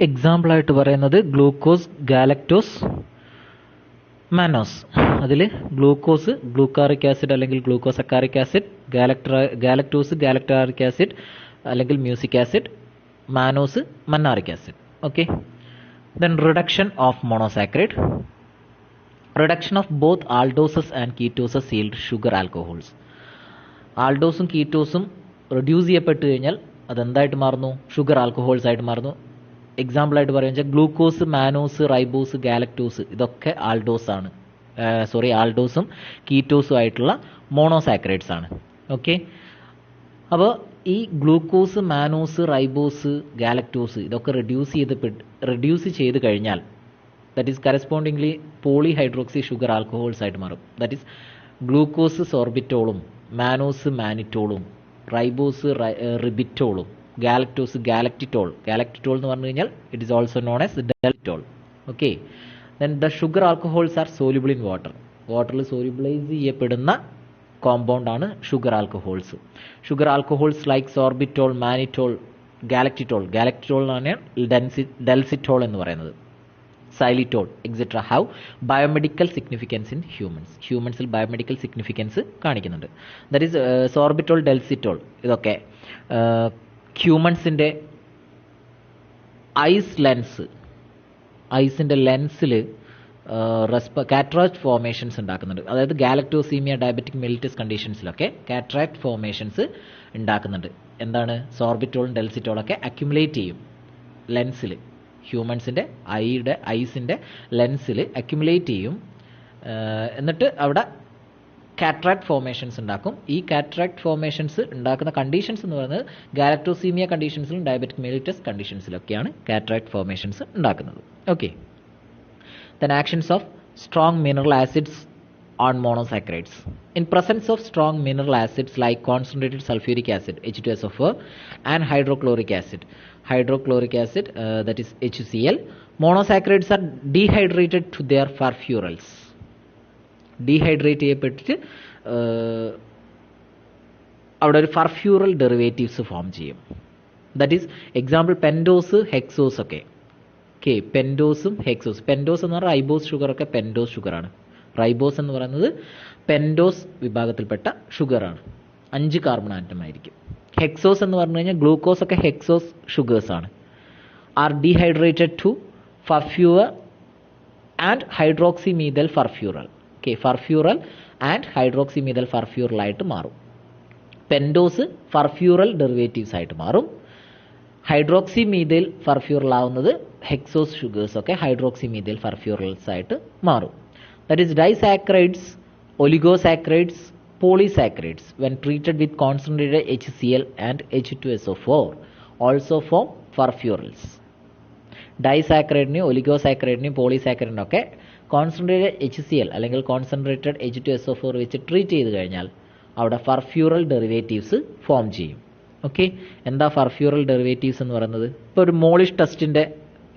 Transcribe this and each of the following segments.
എക്സാമ്പിളായിട്ട് പറയുന്നത് glucose, galactose, mannose. അതിൽ glucose glucaric acid അല്ലെങ്കിൽ glucosaccharic acid, galactose galactaric acid അല്ലെങ്കിൽ mucic acid, mannose mannaric acid. Okay. Then reduction of monosaccharide. Reduction of both aldoses and ketoses yield sugar alcohols. ആൾഡോസും കീറ്റോസും reduce ചെയ്യപ്പെട്ട് കഴിഞ്ഞാൽ അതെന്തായിട്ട് മാറുന്നു? Sugar alcohols ആയിട്ട് മാറുന്നു. എക്സാമ്പിളായിട്ട് പറയുക ഗ്ലൂക്കോസ്, മാനോസ്, റൈബോസ്, ഗാലക്ടോസ് ഇതൊക്കെ ആൾഡോസും കീറ്റോസും ആയിട്ടുള്ള മോണോസാക്കറൈഡ്സ് ആണ്. ഓക്കെ. അപ്പോൾ ഈ ഗ്ലൂക്കോസ്, മാനോസ്, റൈബോസ്, ഗാലക്ടോസ് ഇതൊക്കെ റെഡ്യൂസ് ചെയ്ത് കഴിഞ്ഞാൽ that is correspondingly polyhydroxy sugar alcohols ആയിട്ട് മാറും. ദാറ്റ് ഈസ് ഗ്ലൂക്കോസ് സോർബിറ്റോളും, മാനോസ് മാനിറ്റോളും, റൈബോസ് റിബിറ്റോളും, ഗാലക്ടോസ് ഗാലക്റ്റിറ്റോൾ എന്ന് പറഞ്ഞു കഴിഞ്ഞാൽ it is also known as dulcitol. Okay. Then the sugar alcohols are soluble in വാട്ടറിൽ സോല്യൂബിളൈസ് ചെയ്യപ്പെടുന്ന കോമ്പൗണ്ട് ആണ് sugar alcohols. Sugar alcohols like sorbitol, mannitol, galactitol എന്നാണ് ഡെൽസിറ്റോൾ എന്ന് പറയുന്നത്, xylitol etcetera have biomedical significance in ഹ്യൂമൻസിൽ biomedical significance കാണിക്കുന്നുണ്ട്. That is sorbitol, dulcitol ഇതൊക്കെ ഹ്യൂമൻസിൻ്റെ ഐസിൻ്റെ ലെൻസിൽ കാറ്ററാക്ട് ഫോർമേഷൻസ് ഉണ്ടാക്കുന്നുണ്ട്. അതായത് ഗാലക്ടോസീമിയ, ഡയബറ്റിക് മെലിറ്റസ് കണ്ടീഷൻസിലൊക്കെ കാറ്ററാക്ട് ഫോർമേഷൻസ് ഉണ്ടാക്കുന്നുണ്ട്. എന്താണ്? സോർബിറ്റോളും ഡെൽസിറ്റോളൊക്കെ അക്യുമുലേറ്റ് ചെയ്യും ലെൻസിൽ, ഹ്യൂമൻസിൻ്റെ ഐസിൻ്റെ ലെൻസിൽ അക്യുമുലേറ്റ് ചെയ്യും. എന്നിട്ട് അവിടെ കാറ്ററാക്ട് ഫോർമേഷൻസ് ഉണ്ടാക്കും. ഈ കാറ്ററാക്ട് ഫോർമേഷൻസ് ഉണ്ടാക്കുന്ന കണ്ടീഷൻസ് എന്ന് പറയുന്നത് ഗാലക്ടോസീമിയ കണ്ടീഷൻസിലും ഡയബറ്റിക് മെലിറ്റസ് കണ്ടീഷൻസിലൊക്കെയാണ് കാറ്ററാക്ട് ഫോർമേഷൻസ് ഉണ്ടാക്കുന്നത്. Okay. Then actions of strong mineral acids on monosaccharides. In presence of strong mineral acids like concentrated sulfuric acid H2SO4 and hydrochloric acid that is HCl, monosaccharides are dehydrated to their furfuryls. Dehydrate ചെയ്യപ്പെട്ടിട്ട് അവിടെ ഒരു ഫർഫ്യൂറൽ derivatives form ചെയ്യും. That is example pentose, hexose ഒക്കെ. Okay. പെൻഡോസും hexose. Pentose എന്ന് പറഞ്ഞാൽ ribose ഷുഗറൊക്കെ pentose ഷുഗറാണ്. Ribose എന്ന് പറയുന്നത് pentose വിഭാഗത്തിൽപ്പെട്ട ഷുഗറാണ്. 5 കാർബൺ ആറ്റം ആയിരിക്കും. ഹെക്സോസ് എന്ന് പറഞ്ഞു കഴിഞ്ഞാൽ ഗ്ലൂക്കോസ് ഒക്കെ ഹെക്സോസ് ഷുഗേഴ്സ് ആണ്. Are dehydrated to furfural and hydroxymethyl furfural. Okay. Furfural and hydroxymethyl furfural ആയിട്ട് മാറും. പെൻഡോസ് ഫർഫ്യൂറൽ ഡെറിവേറ്റീവ്സ് ആയിട്ട് മാറും. ഹൈഡ്രോക്സിമീഥൈൽ ഫർഫ്യൂറൽ ആവുന്നത് ഹെക്സോസ് ഷുഗേഴ്സ് ഒക്കെ ഹൈഡ്രോക്സിമീഥൈൽ ഫർഫ്യൂറൽസ് ആയിട്ട് മാറും. That is disaccharides, oligosaccharides, polysaccharides when treated with concentrated HCl and H2SO4 also form furfuryls. ഡൈസാക്കറൈഡിനെയും ഒലിഗോസാക്കറൈഡിനെയും പോളിസാക്കറൈഡിനും ഒക്കെ concentrated HCl അല്ലെങ്കിൽ കോൺസെൻട്രേറ്റഡ് H2SO4 വെച്ച് ട്രീറ്റ് ചെയ്ത് കഴിഞ്ഞാൽ അവിടെ ഫർഫ്യൂറൽ ഡെറിവേറ്റീവ്സ് ഫോം ചെയ്യും. ഓക്കെ. എന്താ ഫർഫ്യൂറൽ ഡെറിവേറ്റീവ്സ് എന്ന് പറയുന്നത്? ഇപ്പോൾ ഒരു മോളിഷ് ടെസ്റ്റിൻ്റെ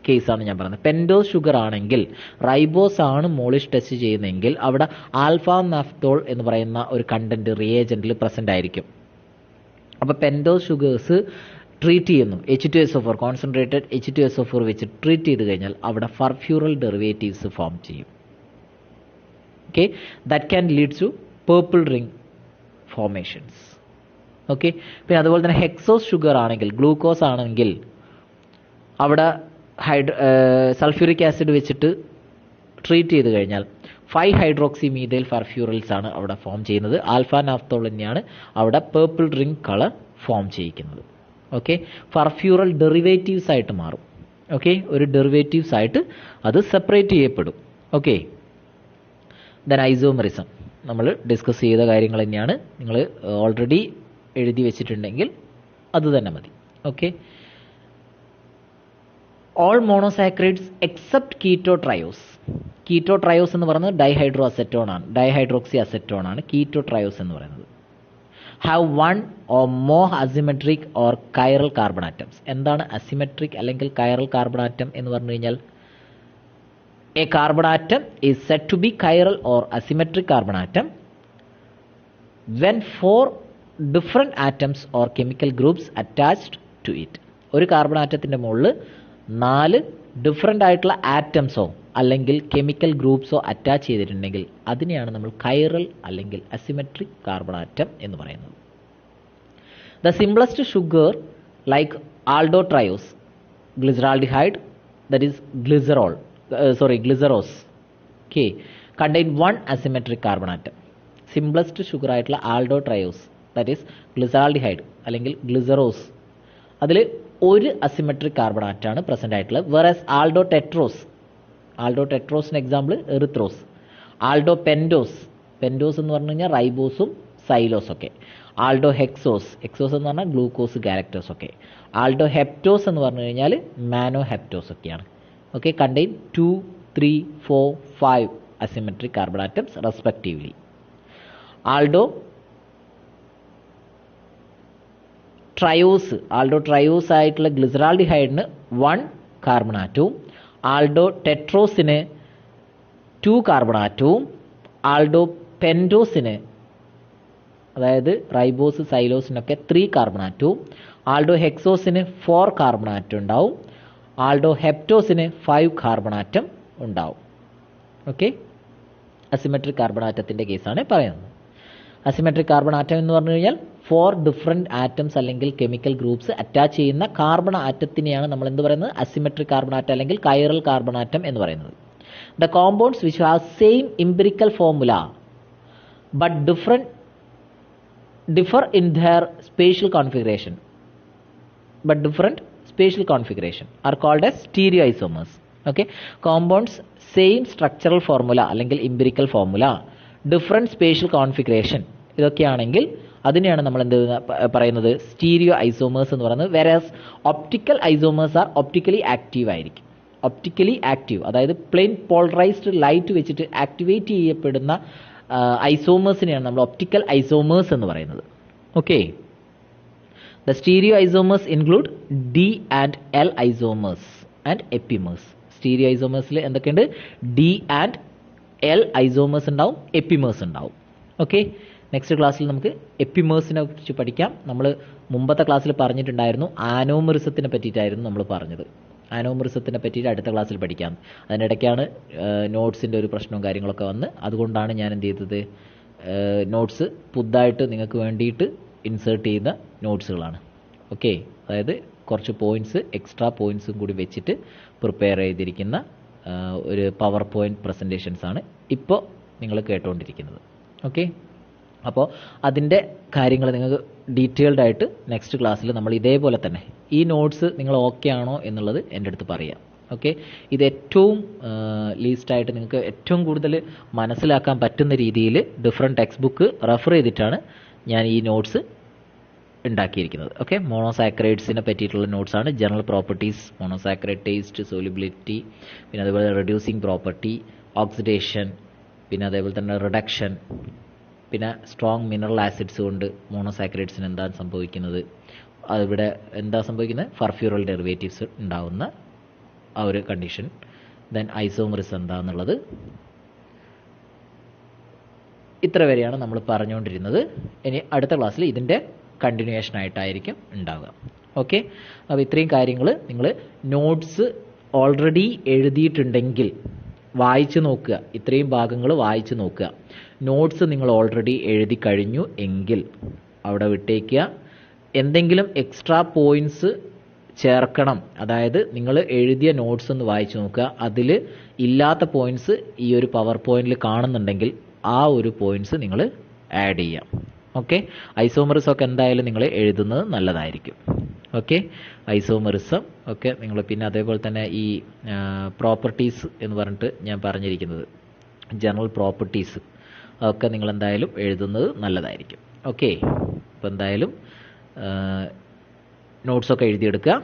കേസാണ് ഞാൻ പറയുന്നത്. പെൻഡോസ് ഷുഗർ ആണെങ്കിൽ റൈബോസ് ആണ് മോളിഷ് ടെസ്റ്റ് ചെയ്യുന്നതെങ്കിൽ അവിടെ ആൽഫ നാഫ്തോൾ എന്ന് പറയുന്ന ഒരു കണ്ടന്റ് റിയേജന്റിൽ പ്രസന്റ് ആയിരിക്കും. അപ്പോൾ പെൻഡോസ് ഷുഗേഴ്സ് ട്രീറ്റ് ചെയ്യുന്നു H2SO4 കോൺസെൻട്രേറ്റഡ് H2SO4 വെച്ച് ട്രീറ്റ് ചെയ്ത് കഴിഞ്ഞാൽ അവിടെ ഫർഫ്യൂറൽ ഡെറിവേറ്റീവ്സ് ഫോം ചെയ്യും. Okay. That can lead to purple ring formations. Okay. പിന്നെ അതുപോലെ തന്നെ ഹെക്സോസ് ഷുഗർ ആണെങ്കിൽ ഗ്ലൂക്കോസ് ആണെങ്കിൽ അവിടെ സൾഫ്യൂരിക് ആസിഡ് വെച്ചിട്ട് ട്രീറ്റ് ചെയ്ത് കഴിഞ്ഞാൽ 5 ഹൈഡ്രോക്സിമീഥൈൽ ഫർഫ്യൂറൽസ് ആണ് അവിടെ ഫോം ചെയ്യുന്നത്. ആൽഫ നാഫ്തോൾ തന്നെയാണ് അവിടെ പേർപ്പിൾ റിംഗ് കളർ ഫോം ചെയ്യിക്കുന്നത്. ഓക്കെ. ഫർഫ്യൂറൽ ഡെറിവേറ്റീവ്സ് ആയിട്ട് മാറും. ഓക്കെ. ഒരു ഡെറിവേറ്റീവ്സ് ആയിട്ട് അത് സെപ്പറേറ്റ് ചെയ്യപ്പെടും. ഓക്കെ. ദെൻ ഐസോമെറിസം നമ്മൾ ഡിസ്കസ് ചെയ്ത കാര്യങ്ങൾ തന്നെയാണ്. നിങ്ങൾ ഓൾറെഡി എഴുതി വെച്ചിട്ടുണ്ടെങ്കിൽ അത് തന്നെ മതി. Okay. All monosaccharides except ketotriose. Ketotriose എന്ന് പറയുന്നത് ഡൈഹൈഡ്രോക്സി അസെറ്റോൺ ആണ് കീറ്റോട്രയോസ് എന്ന് പറയുന്നത്. Have 1 or more asymmetric or chiral carbon atoms. എന്താണ് അസിമെട്രിക് അല്ലെങ്കിൽ കൈറൽ കാർബൺ ആറ്റം എന്ന് പറഞ്ഞു കഴിഞ്ഞാൽ a carbon atom is said to be chiral or asymmetric carbon atom when 4 different atoms or chemical groups attached to it. ഒരു carbon ആറ്റത്തിൻ്റെ മുകളിൽ 4 different ആയിട്ടുള്ള ആറ്റംസോ അല്ലെങ്കിൽ chemical ഗ്രൂപ്പ്സോ attach ചെയ്തിട്ടുണ്ടെങ്കിൽ അതിനെയാണ് നമ്മൾ കൈറൽ അല്ലെങ്കിൽ അസിമെട്രിക് കാർബൺ ആറ്റം എന്ന് പറയുന്നത്. The simplest sugar like aldose, glyceraldehyde, that is glycerose, okay, contain one asymmetric carbon atom. Simplest sugar ആയിട്ടുള്ള aldose, that is glyceraldehyde അല്ലെങ്കിൽ glycerose, അതിൽ ഒരു അസിമെട്രിക് കാർബൺ ആറ്റമാണ് പ്രസൻ്റ് ആയിട്ടുള്ളത്. വേറെസ് ആൾഡോടെട്രോസിന് എക്സാമ്പിൾ എറിത്രോസ്. പെൻഡോസ് എന്ന് പറഞ്ഞു കഴിഞ്ഞാൽ റൈബോസും സൈലോസ് ഒക്കെ. ഹെക്സോസ് എന്ന് പറഞ്ഞാൽ ഗ്ലൂക്കോസ് ഗാലക്ടോസ് ഒക്കെ. ഹെപ്റ്റോസ് എന്ന് പറഞ്ഞു കഴിഞ്ഞാൽ മാനോ ഹെപ്റ്റോസ് ഒക്കെയാണ്. Okay, contain 2, 3, 4, 5 asymmetric carbon atoms respectively. Triose ആയിട്ടുള്ള ഗ്ലിസറാൾഡിഹൈഡിന് 1 കാർബൺ ആറ്റവും ടെട്രോസിന് 2 കാർബൺ ആറ്റവും പെൻഡോസിന്, അതായത് റൈബോസ് സൈലോസിനൊക്കെ 3 കാർബൺ ആറ്റവും ഹെക്സോസിന് 4 കാർബൺ ആറ്റം ഉണ്ടാവും. ഹെപ്റ്റോസിന് 5 കാർബൺ ആറ്റം ഉണ്ടാവും. ഓക്കെ, അസിമെട്രിക് കാർബൺ ആറ്റത്തിൻ്റെ കേസാണ് പറയുന്നത്. അസിമെട്രിക് കാർബൺ ആറ്റം എന്ന് പറഞ്ഞു കഴിഞ്ഞാൽ 4 ഡിഫറെൻറ്റ് ആറ്റംസ് അല്ലെങ്കിൽ കെമിക്കൽ ഗ്രൂപ്പ്സ് അറ്റാച്ച് ചെയ്യുന്ന കാർബൺ ആറ്റത്തിനെയാണ് നമ്മൾ എന്ത് പറയുന്നത്? അസിമെട്രിക് കാർബൺ ആറ്റം അല്ലെങ്കിൽ കൈറൽ കാർബൺ ആറ്റം എന്ന് പറയുന്നത്. The compounds which have same empirical formula but differ in their spatial configuration are called as stereoisomers. Okay, compounds same structural formula അല്ലെങ്കിൽ empirical formula, different spatial configuration, ഇതൊക്കെയാണെങ്കിൽ അതിനെയാണ് നമ്മൾ എന്ത് പറയുന്നത്? Stereo isomers എന്ന് പറയുന്നത്. whereas optical isomers are optically active ആയിരിക്കും. Optically active, അതായത് plane polarized light വെച്ചിട്ട് ആക്ടിവേറ്റ് ചെയ്യപ്പെടുന്ന ഐസോമേഴ്സിനെയാണ് നമ്മൾ ഒപ്റ്റിക്കൽ ഐസോമേഴ്സ് എന്ന് പറയുന്നത്. Okay, the stereo isomers include D and L isomers and epimers. Stereo ഐസോമേഴ്സിൽ എന്തൊക്കെയുണ്ട്? ഡി ആൻഡ് എൽ ഐസോമേഴ്സ് ഉണ്ടാവും, എപ്പിമേഴ്സ് ഉണ്ടാവും. ഓക്കെ, നെക്സ്റ്റ് ക്ലാസ്സിൽ നമുക്ക് എപ്പിമേഴ്സിനെ കുറിച്ച് പഠിക്കാം. നമ്മൾ മുമ്പത്തെ ക്ലാസ്സിൽ പറഞ്ഞിട്ടുണ്ടായിരുന്നു, ആനോമറിസത്തിനെ പറ്റിയിട്ടായിരുന്നു നമ്മൾ പറഞ്ഞത്. ആനോമറിസത്തിനെ പറ്റിയിട്ട് അടുത്ത ക്ലാസ്സിൽ പഠിക്കാം. അതിനിടയ്ക്കാണ് നോട്ട്സിൻ്റെ ഒരു പ്രശ്നവും കാര്യങ്ങളൊക്കെ വന്ന്, അതുകൊണ്ടാണ് ഞാൻ എന്ത് ചെയ്തത്, നോട്ട്സ് പുതുതായിട്ട് നിങ്ങൾക്ക് വേണ്ടിയിട്ട് ഇൻസേർട്ട് ചെയ്യുന്ന നോട്ട്സുകളാണ്. ഓക്കെ, അതായത് കുറച്ച് പോയിൻറ്റ്സ് എക്സ്ട്രാ പോയിൻറ്റ്സും കൂടി വെച്ചിട്ട് പ്രിപ്പയർ ചെയ്തിരിക്കുന്ന ഒരു പവർ പോയിൻറ്റ് പ്രസൻറ്റേഷൻസാണ് ഇപ്പോൾ നിങ്ങൾ കേട്ടുകൊണ്ടിരിക്കുന്നത്. ഓക്കെ, അപ്പോൾ അതിൻ്റെ കാര്യങ്ങൾ നിങ്ങൾക്ക് ഡീറ്റെയിൽഡ് ആയിട്ട് നെക്സ്റ്റ് ക്ലാസ്സിൽ നമ്മൾ ഇതേപോലെ തന്നെ ഈ നോട്ട്സ് നിങ്ങൾ ഓക്കെ ആണോ എന്നുള്ളത് എൻ്റെ അടുത്ത് പറയാം. ഓക്കെ, ഇത് ഏറ്റവും ലീസ്റ്റായിട്ട് നിങ്ങൾക്ക് ഏറ്റവും കൂടുതൽ മനസ്സിലാക്കാൻ പറ്റുന്ന രീതിയിൽ ഡിഫറെൻറ്റ് ടെക്സ്റ്റ് ബുക്ക് റെഫർ ചെയ്തിട്ടാണ് ഞാൻ ഈ നോട്ട്സ് ഉണ്ടാക്കിയിരിക്കുന്നത്. ഓക്കെ, മോണോസാക്രൈഡ്സിനെ പറ്റിയിട്ടുള്ള നോട്ട്സാണ്. General properties, monosaccharide taste, solubility, പിന്നെ അതേപോലെ റെഡ്യൂസിങ് പ്രോപ്പർട്ടി, ഓക്സിഡേഷൻ, പിന്നെ അതേപോലെ തന്നെ റിഡക്ഷൻ, പിന്നെ സ്ട്രോങ് മിനറൽ ആസിഡ്സ് കൊണ്ട് മോണോസാക്രൈഡ്സിന് എന്താണ് സംഭവിക്കുന്നത്, അതിവിടെ എന്താ സംഭവിക്കുന്നത്, ഫർഫ്യൂറൽ ഡെറിവേറ്റീവ്സ് ഉണ്ടാവുന്ന ആ ഒരു കണ്ടീഷൻ, ദെൻ ഐസോമറിസ് എന്താണെന്നുള്ളത്. ഇത്ര വരെയാണ് നമ്മൾ പറഞ്ഞുകൊണ്ടിരുന്നത്. ഇനി അടുത്ത ക്ലാസ്സിൽ ഇതിൻ്റെ കണ്ടിന്യൂവേഷൻ ആയിട്ടായിരിക്കും ഉണ്ടാവുക. ഓക്കെ, അപ്പോൾ ഇത്രയും കാര്യങ്ങൾ നിങ്ങൾ നോട്ട്സ് ഓൾറെഡി എഴുതിയിട്ടുണ്ടെങ്കിൽ വായിച്ച് നോക്കുക. ഇത്രയും ഭാഗങ്ങൾ വായിച്ച് നോക്കുക. നോട്ട്സ് നിങ്ങൾ ഓൾറെഡി എഴുതി കഴിഞ്ഞു എങ്കിൽ അവിടെ വിട്ടേക്കുക. എന്തെങ്കിലും എക്സ്ട്രാ പോയിൻറ്റ്സ് ചേർക്കണം, അതായത് നിങ്ങൾ എഴുതിയ നോട്ട്സ് ഒന്ന് വായിച്ച് നോക്കുക. അതിൽ ഇല്ലാത്ത പോയിൻറ്റ്സ് ഈ ഒരു പവർ പോയിന്റിൽ കാണുന്നുണ്ടെങ്കിൽ ആ ഒരു പോയിൻറ്റ്സ് നിങ്ങൾ ആഡ് ചെയ്യാം. ഓക്കെ, ഐസോമറിസം ഒക്കെ എന്തായാലും നിങ്ങൾ എഴുതുന്നത് നല്ലതായിരിക്കും. ഓക്കെ, ഐസോമറിസം ഒക്കെ നിങ്ങൾ, പിന്നെ അതേപോലെ തന്നെ ഈ പ്രോപ്പർട്ടീസ് എന്ന് പറഞ്ഞിട്ട് ഞാൻ പറഞ്ഞിരിക്കുന്നത് ജനറൽ പ്രോപ്പർട്ടീസ്, അതൊക്കെ നിങ്ങൾ എന്തായാലും എഴുതുന്നത് നല്ലതായിരിക്കും. ഓക്കെ, അപ്പോൾ എന്തായാലും നോട്ട്സൊക്കെ എഴുതിയെടുക്കുക.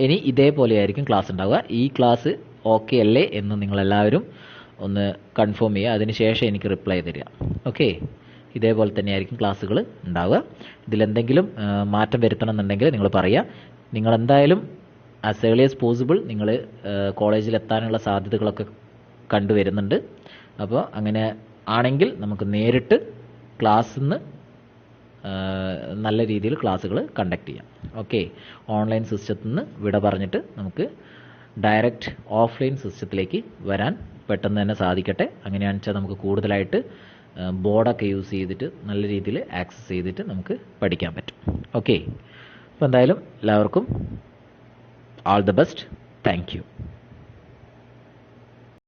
ഇനി ഇതേപോലെ ആയിരിക്കും ക്ലാസ് ഉണ്ടാവുക. ഈ ക്ലാസ് ഓക്കെ അല്ലേ എന്ന് നിങ്ങളെല്ലാവരും ഒന്ന് കൺഫേം ചെയ്യുക. അതിനുശേഷം എനിക്ക് റിപ്ലൈ തരിക. ഓക്കെ, ഇതേപോലെ തന്നെയായിരിക്കും ക്ലാസ്സുകൾ ഉണ്ടാവുക. ഇതിലെന്തെങ്കിലും മാറ്റം വരുത്തണം എന്നുണ്ടെങ്കിൽ നിങ്ങൾ പറയുക. നിങ്ങളെന്തായാലും ആസ് ഏർലി ആസ് പോസിബിൾ നിങ്ങൾ കോളേജിലെത്താനുള്ള സാധ്യതകളൊക്കെ കണ്ടുവരുന്നുണ്ട്. അപ്പോൾ അങ്ങനെ ആണെങ്കിൽ നമുക്ക് നേരിട്ട് ക്ലാസ്സിൽ നിന്ന് നല്ല രീതിയിൽ ക്ലാസ്സുകൾ കണ്ടക്ട് ചെയ്യാം. ഓക്കെ, ഓൺലൈൻ സിസ്റ്റത്തിൽ നിന്ന് വിട പറഞ്ഞിട്ട് നമുക്ക് ഡയറക്റ്റ് ഓഫ്ലൈൻ സിസ്റ്റത്തിലേക്ക് വരാൻ പെട്ടെന്ന് തന്നെ സാധിക്കട്ടെ. അങ്ങനെയാണെന്ന് വെച്ചാൽ നമുക്ക് കൂടുതലായിട്ട് ബോർഡൊക്കെ യൂസ് ചെയ്തിട്ട് നല്ല രീതിയിൽ ആക്സസ് ചെയ്തിട്ട് നമുക്ക് പഠിക്കാൻ പറ്റും. ഓക്കെ, അപ്പോൾ എന്തായാലും എല്ലാവർക്കും all the best. Thank you.